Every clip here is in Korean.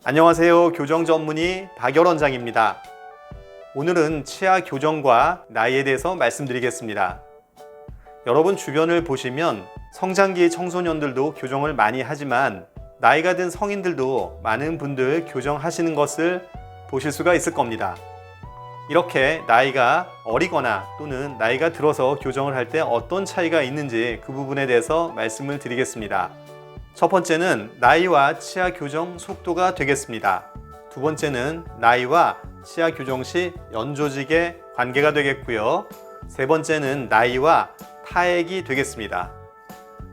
안녕하세요. 교정 전문의 박열 원장입니다. 오늘은 치아 교정과 나이에 대해서 말씀드리겠습니다. 여러분 주변을 보시면 성장기 청소년들도 교정을 많이 하지만 나이가 든 성인들도 많은 분들 교정하시는 것을 보실 수가 있을 겁니다. 이렇게 나이가 어리거나 또는 나이가 들어서 교정을 할 때 어떤 차이가 있는지 그 부분에 대해서 말씀을 드리겠습니다. 첫 번째는 나이와 치아 교정 속도가 되겠습니다. 두 번째는 나이와 치아 교정 시 연조직의 관계가 되겠고요. 세 번째는 나이와 타액이 되겠습니다.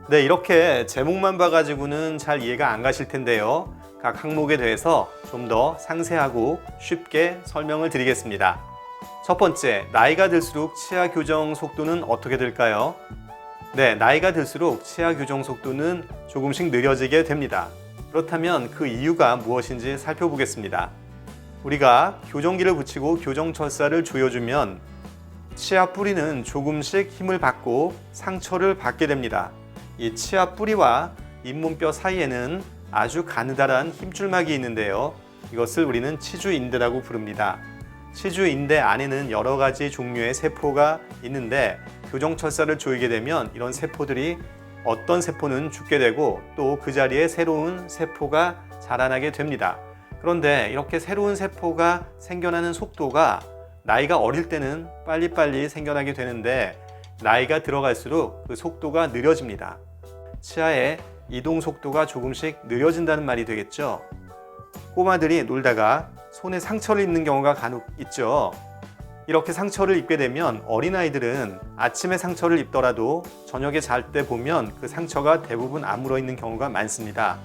네, 이렇게 제목만 봐가지고는 잘 이해가 안 가실 텐데요. 각 항목에 대해서 좀 더 상세하고 쉽게 설명을 드리겠습니다. 첫 번째, 나이가 들수록 치아 교정 속도는 어떻게 될까요? 네, 나이가 들수록 치아 교정 속도는 조금씩 느려지게 됩니다. 그렇다면 그 이유가 무엇인지 살펴보겠습니다. 우리가 교정기를 붙이고 교정 철사를 조여주면 치아 뿌리는 조금씩 힘을 받고 상처를 받게 됩니다. 이 치아 뿌리와 잇몸뼈 사이에는 아주 가느다란 힘줄막이 있는데요. 이것을 우리는 치주인대라고 부릅니다. 치주인대 안에는 여러 가지 종류의 세포가 있는데 교정 철사를 조이게 되면 이런 세포들이 어떤 세포는 죽게 되고 또 그 자리에 새로운 세포가 자라나게 됩니다. 그런데 이렇게 새로운 세포가 생겨나는 속도가 나이가 어릴 때는 빨리빨리 생겨나게 되는데 나이가 들어갈수록 그 속도가 느려집니다. 치아의 이동 속도가 조금씩 느려진다는 말이 되겠죠. 꼬마들이 놀다가 손에 상처를 입는 경우가 간혹 있죠. 이렇게 상처를 입게 되면 어린아이들은 아침에 상처를 입더라도 저녁에 잘 때 보면 그 상처가 대부분 아물어 있는 경우가 많습니다.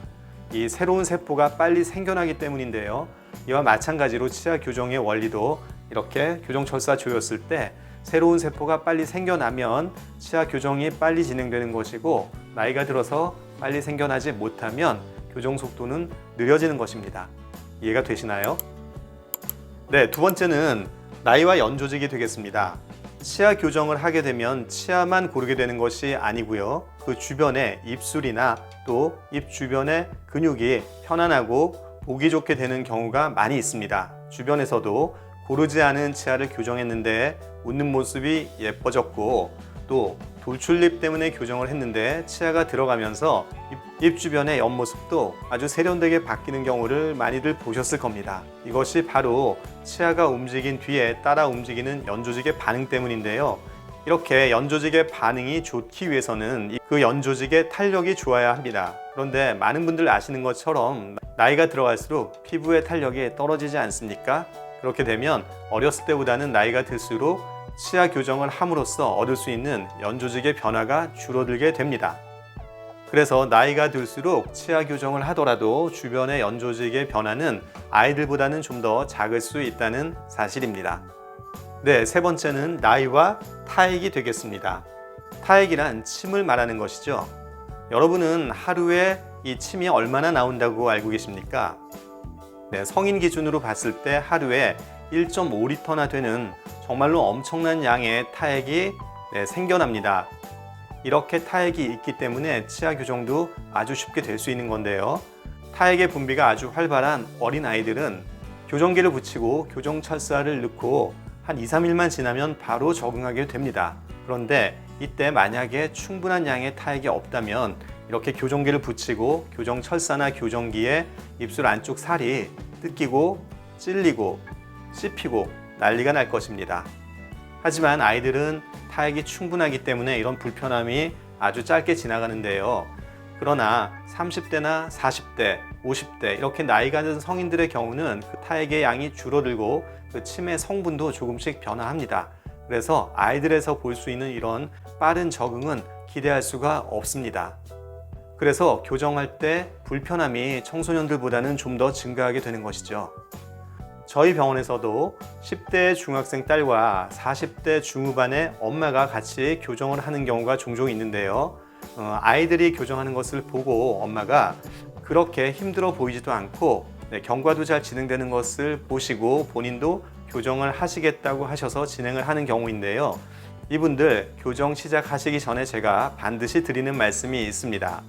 이 새로운 세포가 빨리 생겨나기 때문인데요. 이와 마찬가지로 치아 교정의 원리도 이렇게 교정 철사 조였을 때 새로운 세포가 빨리 생겨나면 치아 교정이 빨리 진행되는 것이고 나이가 들어서 빨리 생겨나지 못하면 교정 속도는 느려지는 것입니다. 이해가 되시나요? 네, 두 번째는 나이와 연조직이 되겠습니다. 치아 교정을 하게 되면 치아만 고르게 되는 것이 아니고요. 그 주변에 입술이나 또 입 주변의 근육이 편안하고 보기 좋게 되는 경우가 많이 있습니다. 주변에서도 고르지 않은 치아를 교정했는데 웃는 모습이 예뻐졌고 또 돌출립 때문에 교정을 했는데 치아가 들어가면서 입 주변의 옆모습도 아주 세련되게 바뀌는 경우를 많이들 보셨을 겁니다. 이것이 바로 치아가 움직인 뒤에 따라 움직이는 연조직의 반응 때문인데요. 이렇게 연조직의 반응이 좋기 위해서는 그 연조직의 탄력이 좋아야 합니다. 그런데 많은 분들 아시는 것처럼 나이가 들어갈수록 피부의 탄력이 떨어지지 않습니까? 그렇게 되면 어렸을 때보다는 나이가 들수록 치아 교정을 함으로써 얻을 수 있는 연조직의 변화가 줄어들게 됩니다. 그래서 나이가 들수록 치아 교정을 하더라도 주변의 연조직의 변화는 아이들보다는 좀 더 작을 수 있다는 사실입니다. 네, 세 번째는 나이와 타액이 되겠습니다. 타액이란 침을 말하는 것이죠. 여러분은 하루에 이 침이 얼마나 나온다고 알고 계십니까? 네, 성인 기준으로 봤을 때 하루에 1.5리터나 되는 정말로 엄청난 양의 타액이 생겨납니다. 이렇게 타액이 있기 때문에 치아 교정도 아주 쉽게 될 수 있는 건데요. 타액의 분비가 아주 활발한 어린 아이들은 교정기를 붙이고 교정 철사를 넣고 한 2-3일만 지나면 바로 적응하게 됩니다. 그런데 이때 만약에 충분한 양의 타액이 없다면 이렇게 교정기를 붙이고 교정 철사나 교정기에 입술 안쪽 살이 뜯기고 찔리고 씹히고 난리가 날 것입니다. 하지만 아이들은 타액이 충분하기 때문에 이런 불편함이 아주 짧게 지나가는데요. 그러나 30대나 40대, 50대 이렇게 나이가 든 성인들의 경우는 그 타액의 양이 줄어들고 그 침의 성분도 조금씩 변화합니다. 그래서 아이들에서 볼 수 있는 이런 빠른 적응은 기대할 수가 없습니다. 그래서 교정할 때 불편함이 청소년들보다는 좀 더 증가하게 되는 것이죠. 저희 병원에서도 10대 중학생 딸과 40대 중후반의 엄마가 같이 교정을 하는 경우가 종종 있는데요. 아이들이 교정하는 것을 보고 엄마가 그렇게 힘들어 보이지도 않고 경과도 잘 진행되는 것을 보시고 본인도 교정을 하시겠다고 하셔서 진행을 하는 경우인데요. 이분들 교정 시작하시기 전에 제가 반드시 드리는 말씀이 있습니다.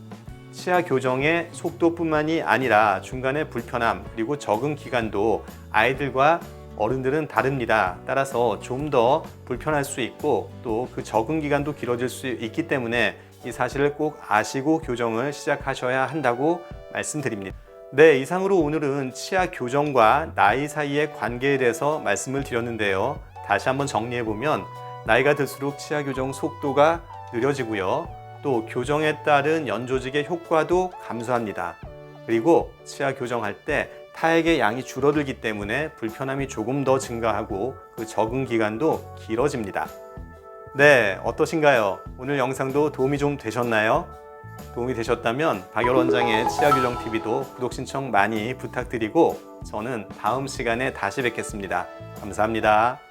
치아 교정의 속도뿐만이 아니라 중간에 불편함 그리고 적응 기간도 아이들과 어른들은 다릅니다. 따라서 좀 더 불편할 수 있고 또 그 적응 기간도 길어질 수 있기 때문에 이 사실을 꼭 아시고 교정을 시작하셔야 한다고 말씀드립니다. 네, 이상으로 오늘은 치아 교정과 나이 사이의 관계에 대해서 말씀을 드렸는데요. 다시 한번 정리해보면 나이가 들수록 치아 교정 속도가 느려지고요. 또 교정에 따른 연조직의 효과도 감소합니다. 그리고 치아 교정할 때 타액의 양이 줄어들기 때문에 불편함이 조금 더 증가하고 그 적응 기간도 길어집니다. 네, 어떠신가요? 오늘 영상도 도움이 좀 되셨나요? 도움이 되셨다면 박열 원장의 치아 교정 TV도 구독 신청 많이 부탁드리고 저는 다음 시간에 다시 뵙겠습니다. 감사합니다.